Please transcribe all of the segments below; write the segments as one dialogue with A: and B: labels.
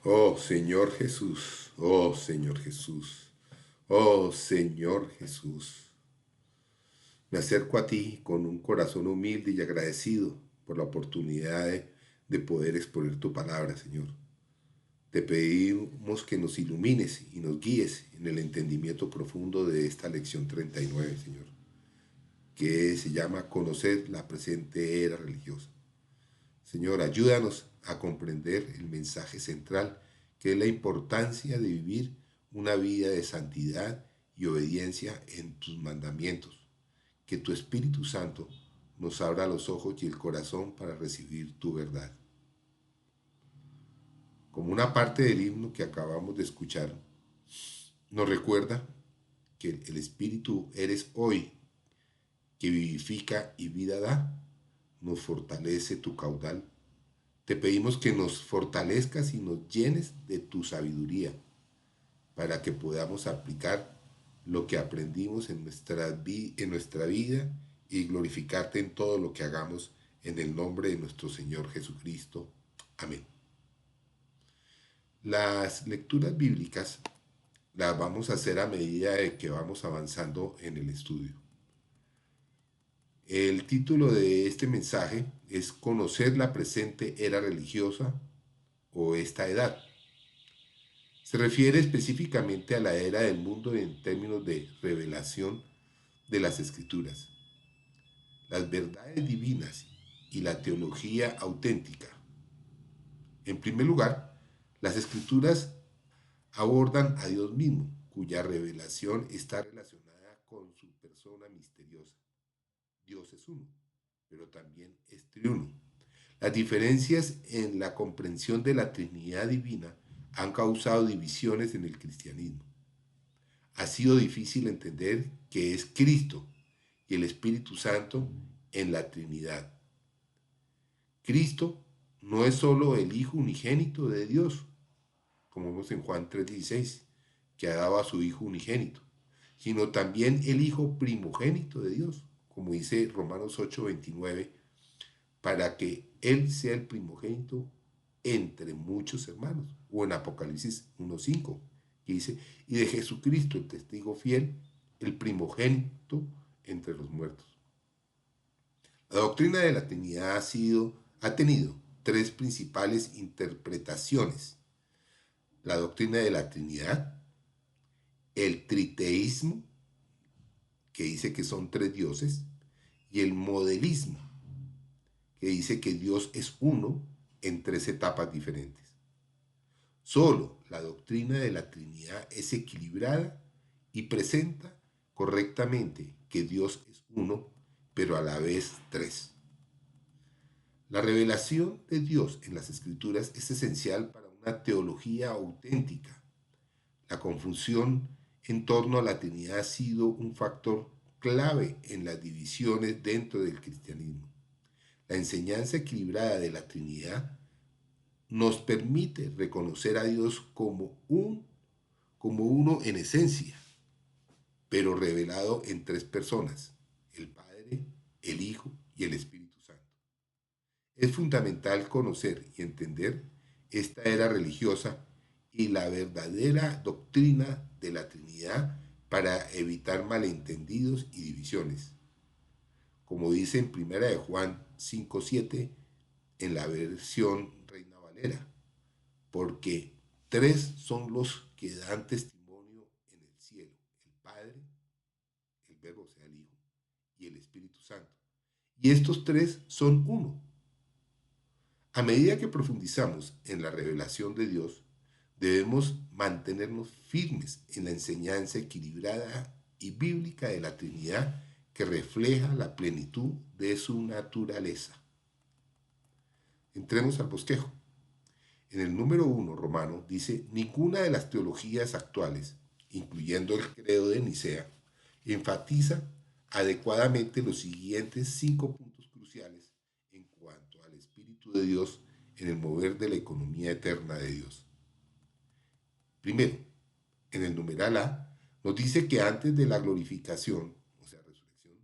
A: Oh Señor Jesús, oh Señor Jesús, oh Señor Jesús. Me acerco a ti con un corazón humilde y agradecido por la oportunidad de poder exponer tu palabra, Señor. Te pedimos que nos ilumines y nos guíes en el entendimiento profundo de esta lección 39, Señor, que se llama Conocer la presente era religiosa. Señor, ayúdanos a comprender el mensaje central, que es la importancia de vivir una vida de santidad y obediencia en tus mandamientos. Que tu Espíritu Santo nos abra los ojos y el corazón para recibir tu verdad. Como una parte del himno que acabamos de escuchar, nos recuerda que el Espíritu eres hoy, que vivifica y vida da, nos fortalece tu caudal. Te pedimos que nos fortalezcas y nos llenes de tu sabiduría para que podamos aplicar lo que aprendimos en nuestra vida y glorificarte en todo lo que hagamos en el nombre de nuestro Señor Jesucristo. Amén. Las lecturas bíblicas las vamos a hacer a medida de que vamos avanzando en el estudio. El título de este mensaje es Conocer la presente era religiosa o esta edad. Se refiere específicamente a la era del mundo en términos de revelación de las escrituras, las verdades divinas y la teología auténtica. En primer lugar, las escrituras abordan a Dios mismo, cuya revelación está relacionada con su persona misteriosa. Dios es uno, pero también es triuno. Las diferencias en la comprensión de la Trinidad divina han causado divisiones en el cristianismo. Ha sido difícil entender que es Cristo y el Espíritu Santo en la Trinidad. Cristo no es solo el Hijo unigénito de Dios, como vemos en Juan 3:16, que ha dado a su Hijo unigénito, sino también el Hijo primogénito de Dios, como dice Romanos 8:29, para que Él sea el primogénito entre muchos hermanos, o en Apocalipsis 1:5, que dice, y de Jesucristo, el testigo fiel, el primogénito entre los muertos. La doctrina de la Trinidad ha tenido tres principales interpretaciones: la doctrina de la Trinidad, el triteísmo, que dice que son tres dioses, y el modelismo, que dice que Dios es uno en tres etapas diferentes. Solo la doctrina de la Trinidad es equilibrada y presenta correctamente que Dios es uno, pero a la vez tres. La revelación de Dios en las Escrituras es esencial para una teología auténtica. La confusión en torno a la Trinidad ha sido un factor clave en las divisiones dentro del cristianismo. La enseñanza equilibrada de la Trinidad nos permite reconocer a Dios como uno en esencia, pero revelado en tres personas: el Padre, el Hijo y el Espíritu Santo. Es fundamental conocer y entender esta era religiosa y la verdadera doctrina de la Trinidad para evitar malentendidos y divisiones. Como dice en 1 de Juan 5:7 en la versión Reina Valera, porque tres son los que dan testimonio en el cielo: el Padre, el Verbo, o sea, el Hijo, y el Espíritu Santo. Y estos tres son uno. A medida que profundizamos en la revelación de Dios, debemos mantenernos firmes en la enseñanza equilibrada y bíblica de la Trinidad, que refleja la plenitud de su naturaleza. Entremos al bosquejo. En el número 1 romano dice: ninguna de las teologías actuales, incluyendo el credo de Nicea, enfatiza adecuadamente los siguientes 5 puntos cruciales en cuanto al Espíritu de Dios en el mover de la economía eterna de Dios. Primero, en el numeral A, nos dice que antes de la glorificación, o sea, resurrección,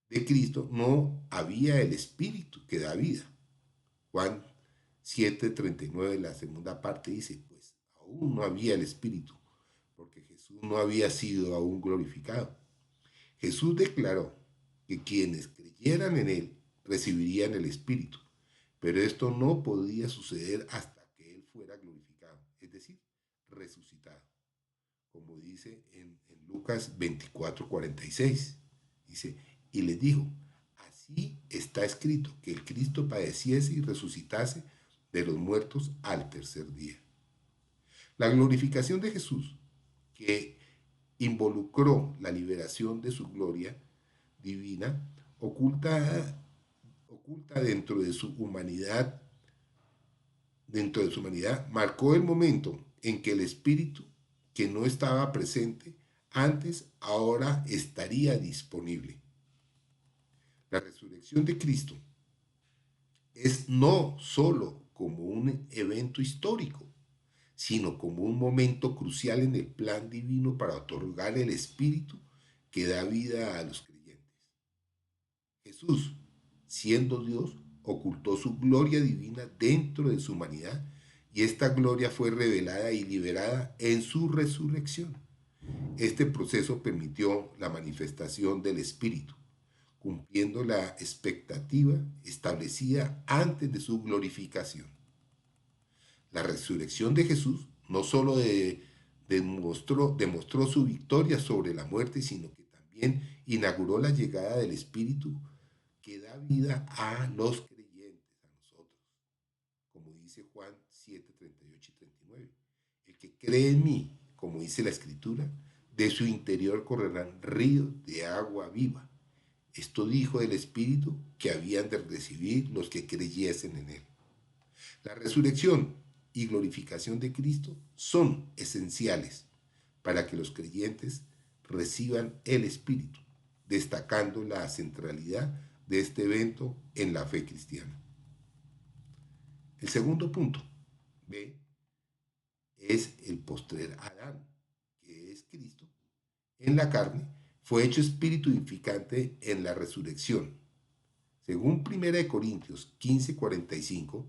A: de Cristo, no había el Espíritu que da vida. Juan 7:39, la segunda parte dice, pues aún no había el Espíritu, porque Jesús no había sido aún glorificado. Jesús declaró que quienes creyeran en Él recibirían el Espíritu, pero esto no podía suceder hasta que Él fuera glorificado, es decir, resucitado, como dice en Lucas 24:46. Dice, y les dijo, así está escrito, que el Cristo padeciese y resucitase de los muertos al tercer día. La glorificación de Jesús, que involucró la liberación de su gloria divina, oculta dentro de su humanidad, marcó el momento en que el Espíritu, que no estaba presente antes, ahora estaría disponible. La resurrección de Cristo es no solo como un evento histórico, sino como un momento crucial en el plan divino para otorgar el Espíritu que da vida a los creyentes. Jesús, siendo Dios, ocultó su gloria divina dentro de su humanidad y esta gloria fue revelada y liberada en su resurrección. Este proceso permitió la manifestación del Espíritu, cumpliendo la expectativa establecida antes de su glorificación. La resurrección de Jesús no solo demostró su victoria sobre la muerte, sino que también inauguró la llegada del Espíritu que da vida a los creyentes, a nosotros. Como dice Juan 7:38 y 39. El que cree en mí, como dice la Escritura, de su interior correrán ríos de agua viva. Esto dijo el Espíritu que habían de recibir los que creyesen en él. La resurrección y glorificación de Cristo son esenciales para que los creyentes reciban el Espíritu, destacando la centralidad de este evento en la fe cristiana. El segundo punto, B, es el postrer Adán, que es Cristo, en la carne, fue hecho espíritu vivificante en la resurrección. Según 1 Corintios 15:45,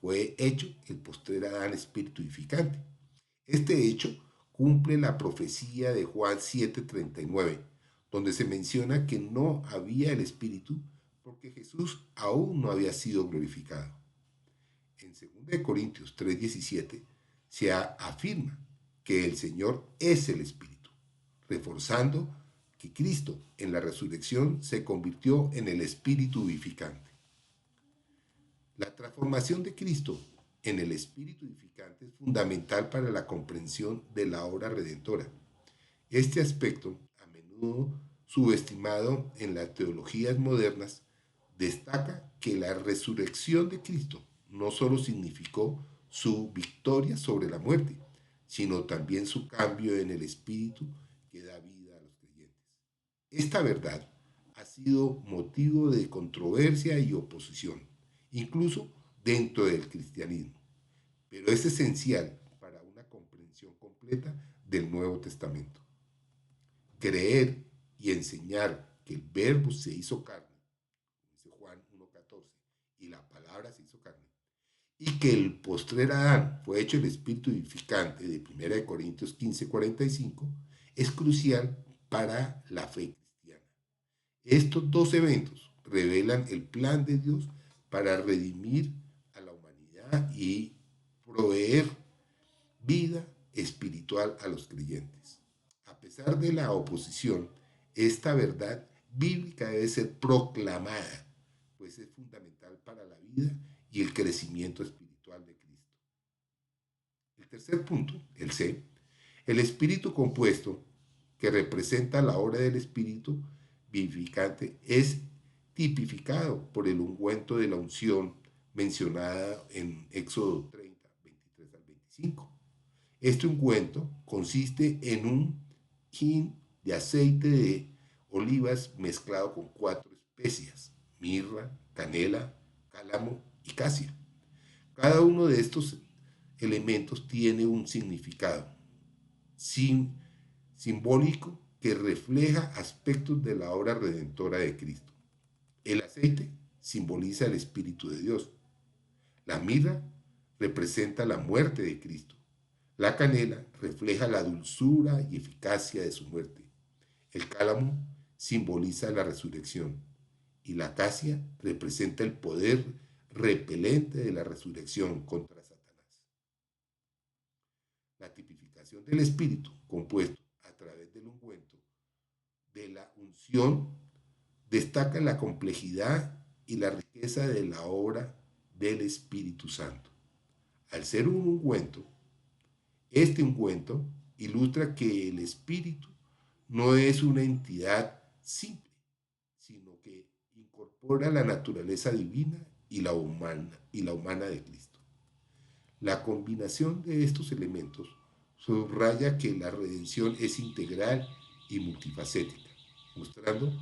A: fue hecho el postrer Adán espíritu vivificante. Este hecho cumple la profecía de Juan 7:39, donde se menciona que no había el espíritu porque Jesús aún no había sido glorificado. En 2 Corintios 3:17 se afirma que el Señor es el Espíritu, reforzando que Cristo en la resurrección se convirtió en el Espíritu vivificante. La transformación de Cristo en el Espíritu vivificante es fundamental para la comprensión de la obra redentora. Este aspecto, a menudo subestimado en las teologías modernas, destaca que la resurrección de Cristo no solo significó su victoria sobre la muerte, sino también su cambio en el espíritu que da vida a los creyentes. Esta verdad ha sido motivo de controversia y oposición, incluso dentro del cristianismo, pero es esencial para una comprensión completa del Nuevo Testamento. Creer y enseñar que el Verbo se hizo carne, dice Juan 1:14, y la palabra se hizo carne, y que el postrer Adán fue hecho el espíritu vivificante de 1 Corintios 15:45, es crucial para la fe cristiana. Estos dos eventos revelan el plan de Dios para redimir a la humanidad y proveer vida espiritual a los creyentes. A pesar de la oposición, esta verdad bíblica debe ser proclamada, pues es fundamental para la vida y el crecimiento espiritual de Cristo. El tercer punto, el C, el espíritu compuesto, que representa la obra del espíritu vivificante, es tipificado por el ungüento de la unción mencionada en Éxodo 30, 23 al 25. Este ungüento consiste en un hin de aceite de olivas mezclado con 4 especias: mirra, canela, cálamo y casia. Cada uno de estos elementos tiene un significado simbólico que refleja aspectos de la obra redentora de Cristo. El aceite simboliza el Espíritu de Dios. La mirra representa la muerte de Cristo. La canela refleja la dulzura y eficacia de su muerte. El cálamo simboliza la resurrección y la acacia representa el poder repelente de la resurrección contra Satanás. La tipificación del espíritu compuesto a través del ungüento de la unción destaca la complejidad y la riqueza de la obra del Espíritu Santo. Al ser un ungüento, este ungüento ilustra que el Espíritu no es una entidad simple, sino que incorpora la naturaleza divina y la humana de Cristo. La combinación de estos elementos subraya que la redención es integral y multifacética, mostrando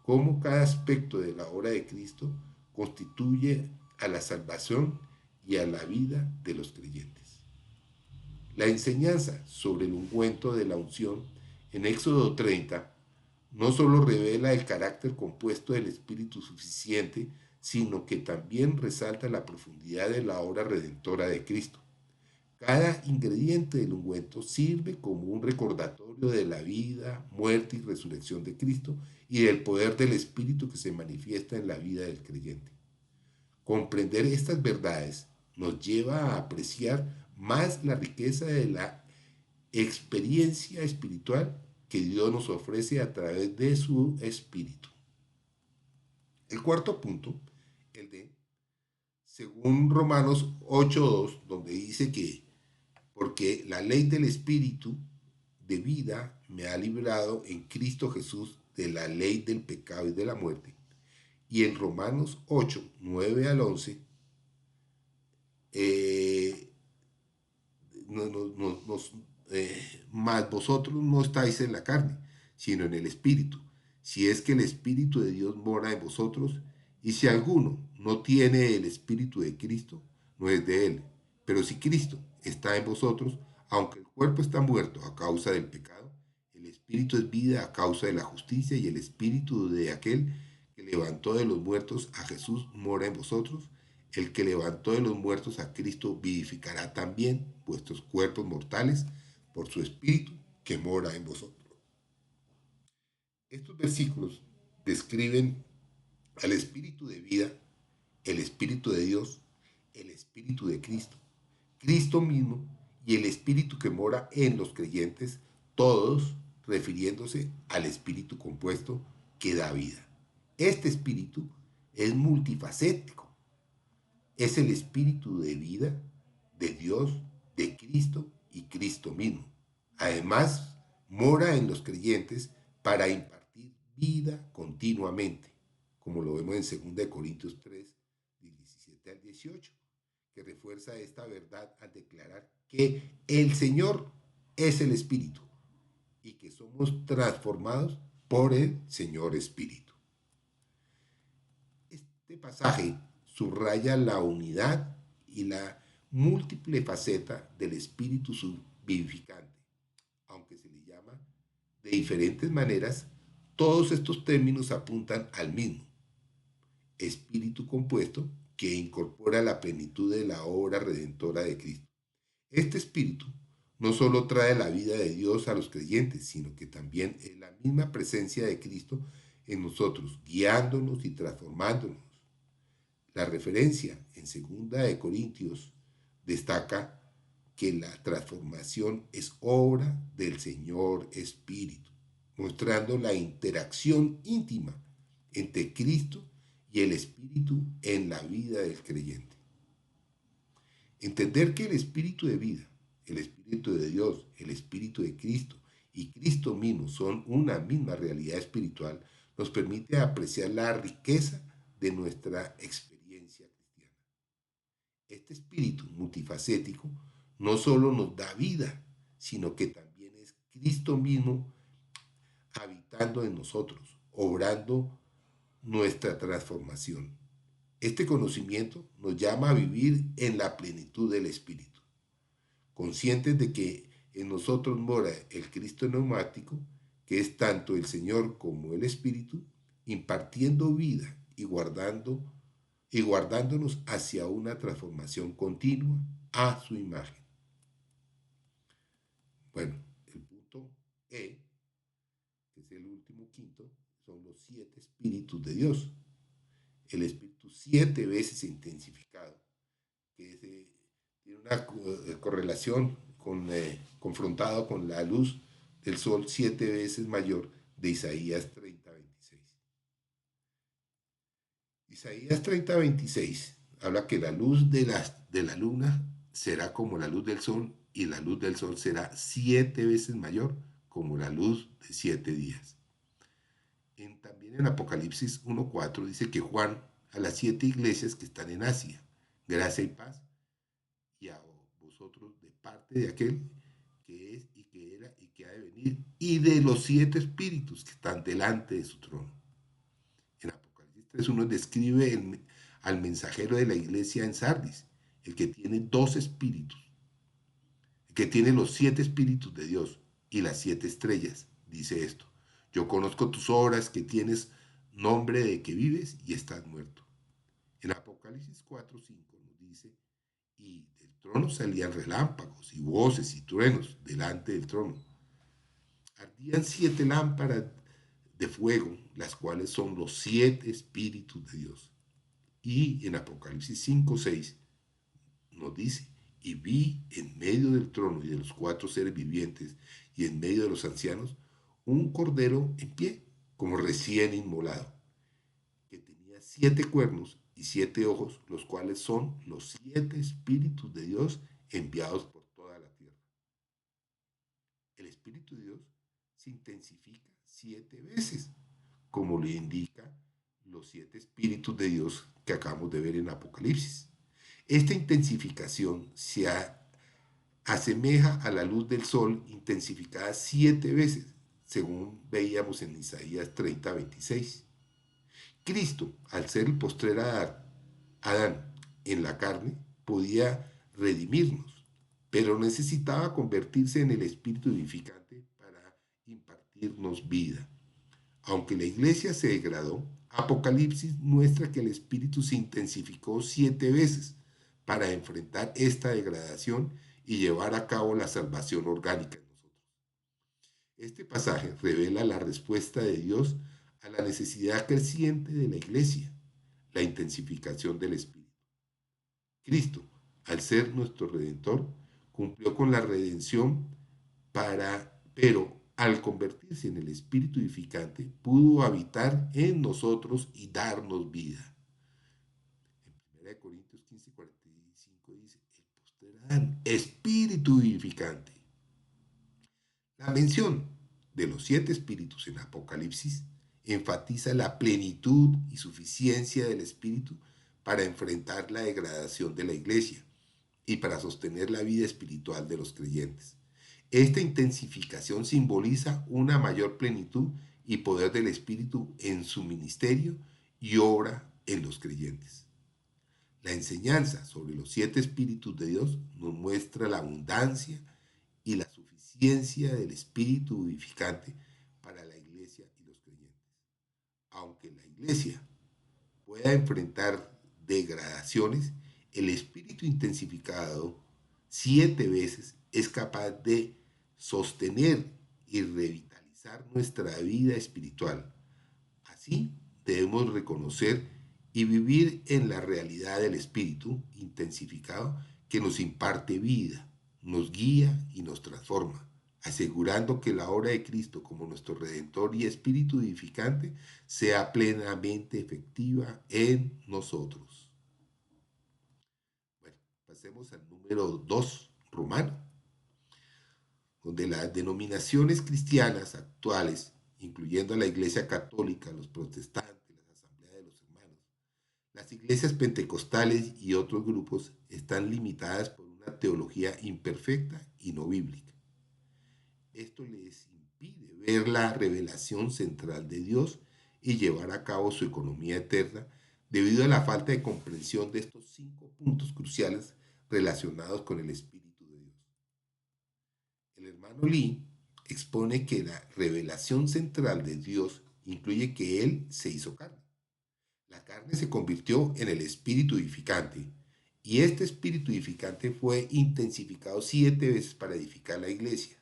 A: cómo cada aspecto de la obra de Cristo constituye a la salvación y a la vida de los creyentes. La enseñanza sobre el ungüento de la unción en Éxodo 30 no solo revela el carácter compuesto del Espíritu suficiente, sino que también resalta la profundidad de la obra redentora de Cristo. Cada ingrediente del ungüento sirve como un recordatorio de la vida, muerte y resurrección de Cristo y del poder del Espíritu que se manifiesta en la vida del creyente. Comprender estas verdades nos lleva a apreciar más la riqueza de la experiencia espiritual que Dios nos ofrece a través de su Espíritu. El cuarto punto, el de, según Romanos 8:2, donde dice que porque la ley del Espíritu de vida me ha librado en Cristo Jesús de la ley del pecado y de la muerte. Y en Romanos 8:9 al 11, mas vosotros no estáis en la carne, sino en el Espíritu, si es que el Espíritu de Dios mora en vosotros, y si alguno no tiene el Espíritu de Cristo, no es de él. Pero si Cristo está en vosotros, aunque el cuerpo está muerto a causa del pecado, el Espíritu es vida a causa de la justicia, y el Espíritu de aquel que levantó de los muertos a Jesús mora en vosotros. El que levantó de los muertos a Cristo vivificará también vuestros cuerpos mortales por su Espíritu que mora en vosotros. Estos versículos describen al Espíritu de vida, el Espíritu de Dios, el Espíritu de Cristo, Cristo mismo y el Espíritu que mora en los creyentes, todos refiriéndose al Espíritu compuesto que da vida. Este Espíritu es multifacético. Es el Espíritu de vida, de Dios, de Cristo y Cristo mismo. Además, mora en los creyentes para impartir vida continuamente, como lo vemos en 2 Corintios 3, del 17 al 18, que refuerza esta verdad al declarar que el Señor es el Espíritu y que somos transformados por el Señor Espíritu. Este pasaje subraya la unidad y la múltiple faceta del espíritu vivificante. Aunque se le llama de diferentes maneras, todos estos términos apuntan al mismo espíritu compuesto que incorpora la plenitud de la obra redentora de Cristo. Este espíritu no solo trae la vida de Dios a los creyentes, sino que también es la misma presencia de Cristo en nosotros, guiándonos y transformándonos. La referencia en 2 Corintios destaca que la transformación es obra del Señor Espíritu, mostrando la interacción íntima entre Cristo y el Espíritu en la vida del creyente. Entender que el Espíritu de vida, el Espíritu de Dios, el Espíritu de Cristo y Cristo mismo son una misma realidad espiritual nos permite apreciar la riqueza de nuestra experiencia cristiana. Este espíritu multifacético no solo nos da vida, sino que también es Cristo mismo habitando en nosotros, obrando nuestra transformación. Este conocimiento nos llama a vivir en la plenitud del Espíritu, conscientes de que en nosotros mora el Cristo neumático, que es tanto el Señor como el Espíritu, impartiendo vida y guardándonos hacia una transformación continua a su imagen. Bueno, el punto E, que es el último quinto, son los 7 espíritus de Dios. El espíritu 7 veces intensificado, que tiene una correlación confrontado con la luz del sol 7 veces mayor de Isaías 30:26. Isaías 30:26 habla que la luz de la luna será como la luz del sol y la luz del sol será 7 veces mayor como la luz de 7 días. También en Apocalipsis 1:4 dice que Juan a las 7 iglesias que están en Asia, gracia y paz, y a vosotros de parte de aquel que es y que era y que ha de venir, y de los 7 espíritus que están delante de su trono. En Apocalipsis 3:1 describe al mensajero de la iglesia en Sardis, el que tiene 2 espíritus, el que tiene los 7 espíritus de Dios y las 7 estrellas. Dice esto: yo conozco tus obras, que tienes nombre de que vives y estás muerto. En Apocalipsis 4:5 nos dice: y del trono salían relámpagos y voces y truenos delante del trono. Ardían 7 lámparas de fuego, las cuales son los 7 espíritus de Dios. Y en Apocalipsis 5:6 nos dice: y vi en medio del trono y de los 4 seres vivientes y en medio de los ancianos un cordero en pie, como recién inmolado, que tenía 7 cuernos y 7 ojos, los cuales son los 7 espíritus de Dios enviados por toda la tierra. El Espíritu de Dios se intensifica 7 veces, como le indica los 7 espíritus de Dios que acabamos de ver en Apocalipsis. Esta intensificación se asemeja a la luz del sol intensificada 7 veces, según veíamos en Isaías 30:26. Cristo, al ser el postrer Adán en la carne, podía redimirnos, pero necesitaba convertirse en el espíritu vivificante para impartirnos vida. Aunque la iglesia se degradó, Apocalipsis muestra que el espíritu se intensificó 7 veces para enfrentar esta degradación y llevar a cabo la salvación orgánica en nosotros. Este pasaje revela la respuesta de Dios a la necesidad creciente de la iglesia, la intensificación del espíritu. Cristo, al ser nuestro redentor, cumplió con la redención pero al convertirse en el espíritu edificante, pudo habitar en nosotros y darnos vida. En 1 Corintios 15:45 dice: el postrer Adán, espíritu vivificante. La mención de los 7 espíritus en Apocalipsis enfatiza la plenitud y suficiencia del espíritu para enfrentar la degradación de la iglesia y para sostener la vida espiritual de los creyentes. Esta intensificación simboliza una mayor plenitud y poder del Espíritu en su ministerio y obra en los creyentes. La enseñanza sobre los 7 espíritus de Dios nos muestra la abundancia y la suficiencia del Espíritu vivificante para la iglesia y los creyentes. Aunque la iglesia pueda enfrentar degradaciones, el Espíritu intensificado 7 veces es capaz de sostener y revitalizar nuestra vida espiritual. Así debemos reconocer y vivir en la realidad del Espíritu intensificado que nos imparte vida, nos guía y nos transforma, asegurando que la obra de Cristo como nuestro Redentor y Espíritu edificante sea plenamente efectiva en nosotros. Bueno, pasemos al número 2, romano, donde las denominaciones cristianas actuales, incluyendo la Iglesia Católica, los protestantes, las asambleas de los hermanos, las iglesias pentecostales y otros grupos, están limitadas por una teología imperfecta y no bíblica. Esto les impide ver la revelación central de Dios y llevar a cabo su economía eterna debido a la falta de comprensión de estos 5 puntos cruciales relacionados con el Espíritu de Dios. El hermano Lee expone que la revelación central de Dios incluye que Él se hizo carne. La carne se convirtió en el espíritu edificante Y este espíritu edificante fue intensificado 7 veces para edificar la iglesia,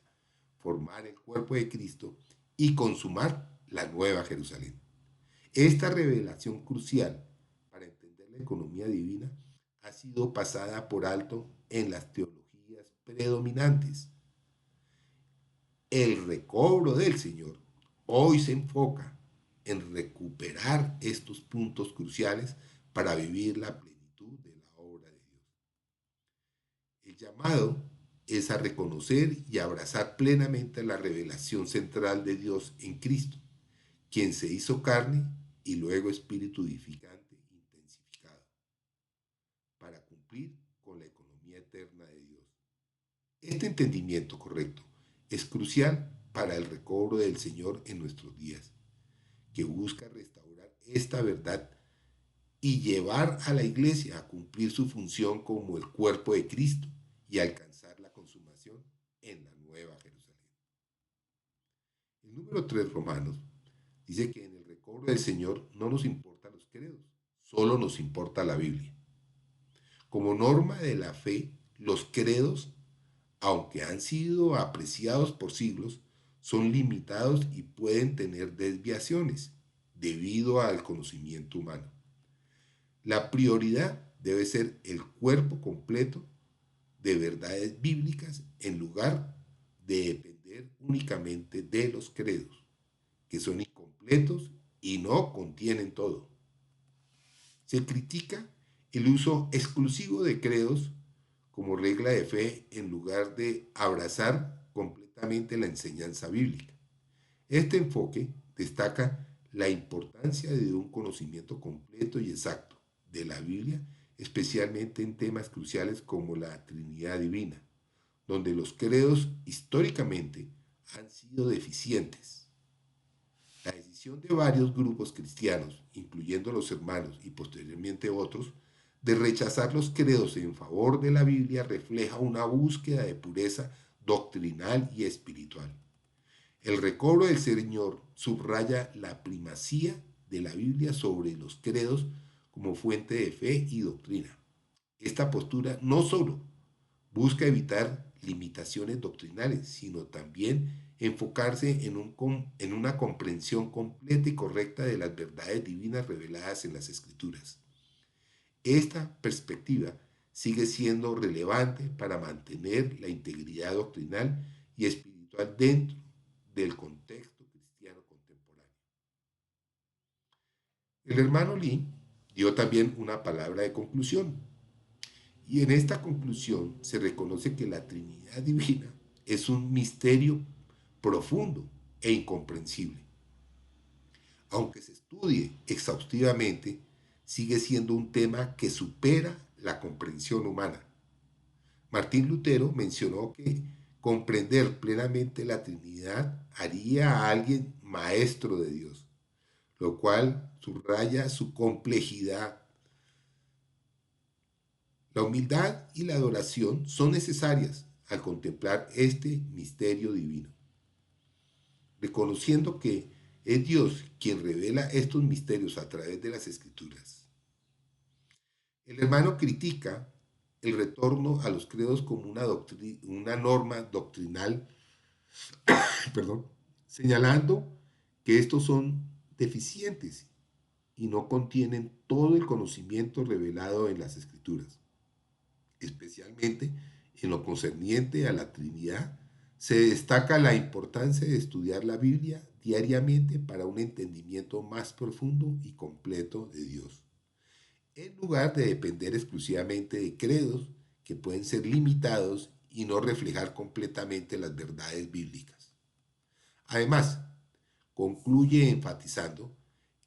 A: formar el cuerpo de Cristo y consumar la nueva Jerusalén. Esta revelación crucial para entender la economía divina ha sido pasada por alto en las teologías predominantes. El recobro del Señor hoy se enfoca en recuperar estos puntos cruciales para vivir la plenitud de la obra de Dios. El llamado es a reconocer y abrazar plenamente la revelación central de Dios en Cristo, quien se hizo carne y luego espíritu edificante intensificado, para cumplir con la economía eterna de Dios. Este entendimiento correcto es crucial para el recobro del Señor en nuestros días, que busca restaurar esta verdad y llevar a la iglesia a cumplir su función como el cuerpo de Cristo y alcanzar la consumación en la nueva Jerusalén. El número 3 Romanos dice que en el recobro del Señor no nos importan los credos, solo nos importa la Biblia. Como norma de la fe, los credos, aunque han sido apreciados por siglos, son limitados y pueden tener desviaciones debido al conocimiento humano. La prioridad debe ser el cuerpo completo de verdades bíblicas en lugar de depender únicamente de los credos, que son incompletos y no contienen todo. Se critica el uso exclusivo de credos como regla de fe en lugar de abrazar completamente la enseñanza bíblica. Este enfoque destaca la importancia de un conocimiento completo y exacto de la Biblia, especialmente en temas cruciales como la Trinidad Divina, donde los credos históricamente han sido deficientes. La decisión de varios grupos cristianos, incluyendo los hermanos y posteriormente otros, de rechazar los credos en favor de la Biblia refleja una búsqueda de pureza doctrinal y espiritual. El recobro del Señor subraya la primacía de la Biblia sobre los credos como fuente de fe y doctrina. Esta postura no solo busca evitar limitaciones doctrinales, sino también enfocarse en una comprensión completa y correcta de las verdades divinas reveladas en las Escrituras. Esta perspectiva sigue siendo relevante para mantener la integridad doctrinal y espiritual dentro del contexto cristiano contemporáneo. El hermano Lee dio también una palabra de conclusión, y en esta conclusión se reconoce que la Trinidad Divina es un misterio profundo e incomprensible. Aunque se estudie exhaustivamente, sigue siendo un tema que supera la comprensión humana. Martín Lutero mencionó que comprender plenamente la Trinidad haría a alguien maestro de Dios, lo cual subraya su complejidad. La humildad y la adoración son necesarias al contemplar este misterio divino, reconociendo que es Dios quien revela estos misterios a través de las Escrituras. El hermano critica el retorno a los credos como una norma doctrinal, perdón, señalando que estos son deficientes y no contienen todo el conocimiento revelado en las Escrituras. Especialmente en lo concerniente a la Trinidad, se destaca la importancia de estudiar la Biblia diariamente para un entendimiento más profundo y completo de Dios, en lugar de depender exclusivamente de credos que pueden ser limitados y no reflejar completamente las verdades bíblicas. Además, concluye enfatizando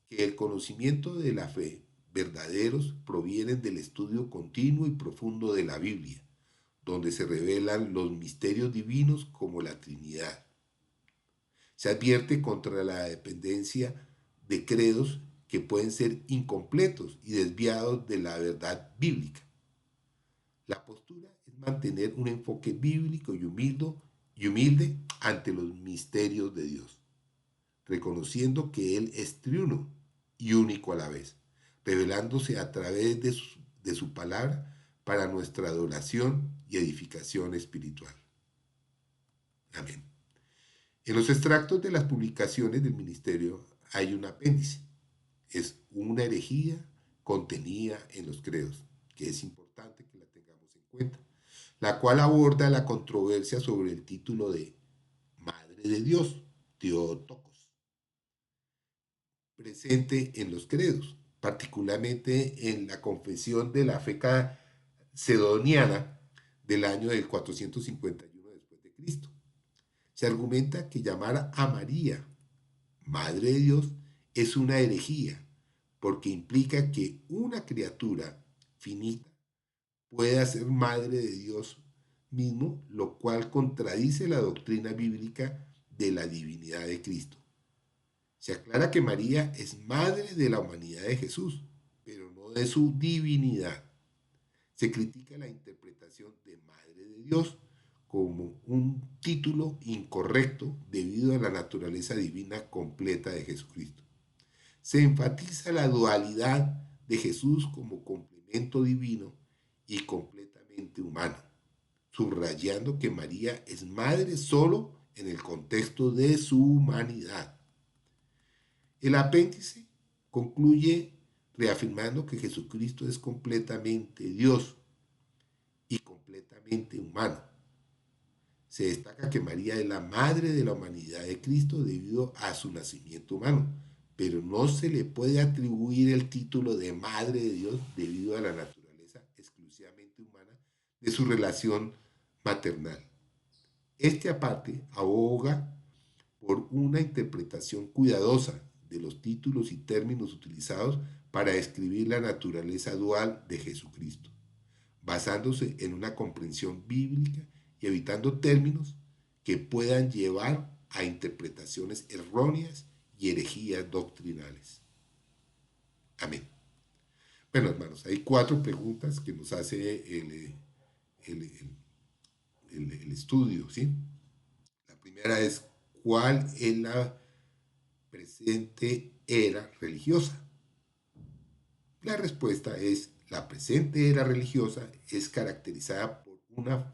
A: que el conocimiento de la fe verdaderos provienen del estudio continuo y profundo de la Biblia, donde se revelan los misterios divinos como la Trinidad. Se advierte contra la dependencia de credos que pueden ser incompletos y desviados de la verdad bíblica. La postura es mantener un enfoque bíblico y humilde ante los misterios de Dios, reconociendo que Él es triuno y único a la vez, revelándose a través de su palabra para nuestra adoración y edificación espiritual. Amén. En los extractos de las publicaciones del ministerio hay un apéndice. Es una herejía contenida en los credos, que es importante que la tengamos en cuenta, la cual aborda la controversia sobre el título de Madre de Dios, Theotokos, presente en los credos, particularmente en la confesión de la fe macedoniana del año del 451 después de Cristo. Se argumenta que llamar a María Madre de Dios es una herejía, porque implica que una criatura finita pueda ser madre de Dios mismo, lo cual contradice la doctrina bíblica de la divinidad de Cristo. Se aclara que María es madre de la humanidad de Jesús, pero no de su divinidad. Se critica la interpretación de Madre de Dios como un título incorrecto debido a la naturaleza divina completa de Jesucristo. Se enfatiza la dualidad de Jesús como complemento divino y completamente humano, subrayando que María es madre solo en el contexto de su humanidad. El apéndice concluye reafirmando que Jesucristo es completamente Dios y completamente humano. Se destaca que María es la madre de la humanidad de Cristo debido a su nacimiento humano, pero no se le puede atribuir el título de Madre de Dios debido a la naturaleza exclusivamente humana de su relación maternal. Este aparte aboga por una interpretación cuidadosa de los títulos y términos utilizados para describir la naturaleza dual de Jesucristo, basándose en una comprensión bíblica y evitando términos que puedan llevar a interpretaciones erróneas y herejías doctrinales. Amén. Bueno, hermanos, hay 4 preguntas que nos hace el, el estudio, ¿sí? La primera es, ¿cuál es la presente era religiosa? La respuesta es, la presente era religiosa es caracterizada por una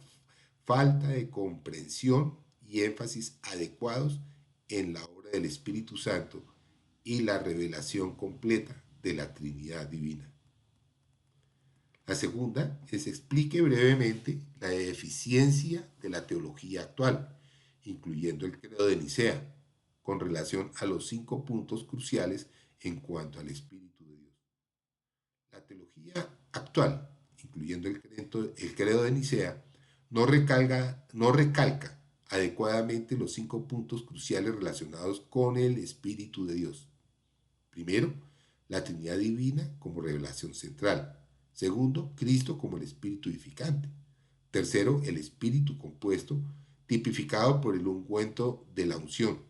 A: falta de comprensión y énfasis adecuados en la obra del Espíritu Santo y la revelación completa de la Trinidad Divina. La segunda es explique brevemente la deficiencia de la teología actual, incluyendo el credo de Nicea, con relación a los 5 puntos cruciales en cuanto al Espíritu de Dios. La teología actual, incluyendo el credo de Nicea, no recalca adecuadamente los 5 puntos cruciales relacionados con el Espíritu de Dios. Primero, la Trinidad Divina como revelación central. Segundo, Cristo como el Espíritu edificante. Tercero, el Espíritu compuesto, tipificado por el ungüento de la unción.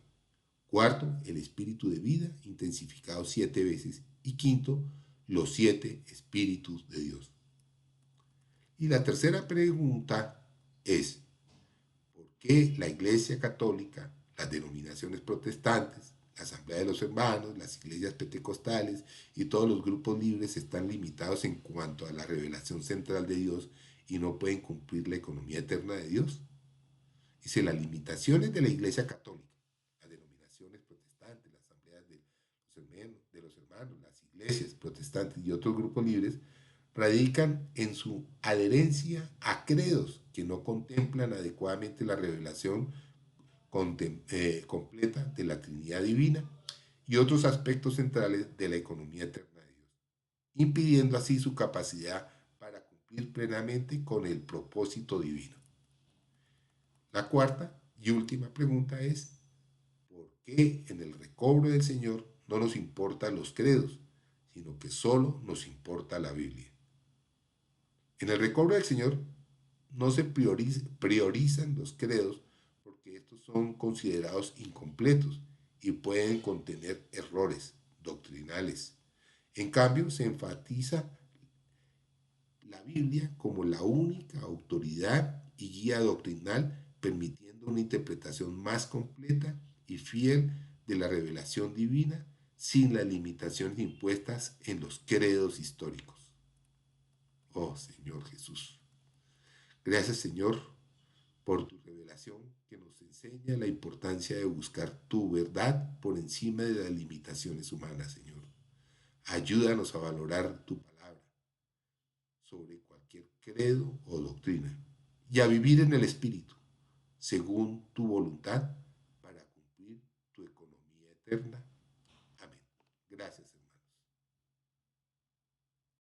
A: Cuarto, el Espíritu de vida, intensificado 7 veces. Y quinto, los 7 Espíritus de Dios. Y la tercera pregunta es, ¿por qué la Iglesia Católica, las denominaciones protestantes, la Asamblea de los Hermanos, las iglesias pentecostales y todos los grupos libres están limitados en cuanto a la revelación central de Dios y no pueden cumplir la economía eterna de Dios? Dice, las limitaciones de la Iglesia Católica, las denominaciones protestantes, las asambleas de los hermanos, las iglesias protestantes y otros grupos libres, radican en su adherencia a credos que no contemplan adecuadamente la revelación completa de la Trinidad Divina y otros aspectos centrales de la economía eterna de Dios, impidiendo así su capacidad para cumplir plenamente con el propósito divino. La cuarta y última pregunta es, ¿por qué en el recobro del Señor no nos importan los credos, sino que solo nos importa la Biblia? En el recobro del Señor no se priorizan los credos porque estos son considerados incompletos y pueden contener errores doctrinales. En cambio, se enfatiza la Biblia como la única autoridad y guía doctrinal, permitiendo una interpretación más completa y fiel de la revelación divina sin las limitaciones impuestas en los credos históricos. Oh Señor Jesús. Gracias Señor por tu revelación que nos enseña la importancia de buscar tu verdad por encima de las limitaciones humanas, Señor. Ayúdanos a valorar tu palabra sobre cualquier credo o doctrina y a vivir en el Espíritu, según tu voluntad, para cumplir tu economía eterna